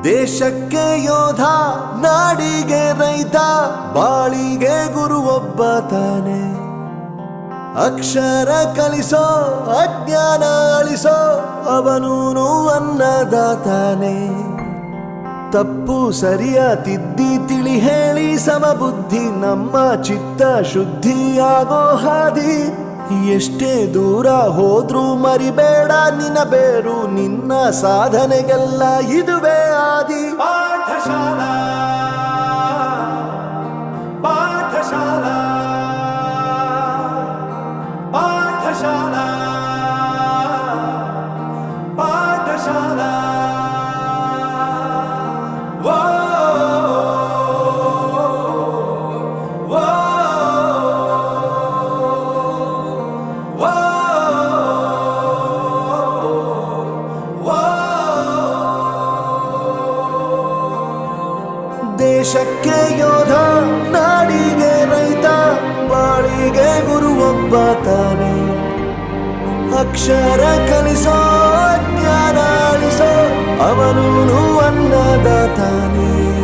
ದೇಶಕ್ಕೆ ಯೋಧ, ನಾಡಿಗೆ ರೈತ, ಬಾಳಿಗೆ ಗುರು ಒಬ್ಬ ತಾನೆ. ಅಕ್ಷರ ಕಲಿಸೋ, ಅಜ್ಞಾನ ಅಳಿಸೋ, ಅವನೂನು ಅನ್ನದಾತಾನೆ. ತಪ್ಪು ಸರಿಯ ತಿದ್ದಿ ತಿಳಿ ಹೇಳಿ ಸಮಬುದ್ಧಿ ನಮ್ಮ ಚಿತ್ತ ಶುದ್ಧಿಯಾಗೋ ಹಾದಿ. ಎಷ್ಟೇ ದೂರ ಹೋದ್ರೂ ಮರಿಬೇಡ ನಿನ್ನ ಬೇರು, ನಿನ್ನ ಸಾಧನೆಗೆಲ್ಲ ಇದುವೇ ಆದಿ. ಪಾಠಶಾಲಾ ಪಾಠಶಾಲಾ ಪಾಠಶಾಲಾ ಪಾಠಶಾಲಾ. ದೇಶಕ್ಕೆ ಯೋಧ, ನಾಡಿಗೆ ರೈತ, ಬಾಳಿಗೆ ಗುರು ಒಬ್ಬ ತಾನೆ. ಅಕ್ಷರ ಕಲಿಸೋ, ಜ್ಞಾನ ಅಳಿಸೋ, ಅವನೂನು ಅನ್ನದಾತಾನೆ.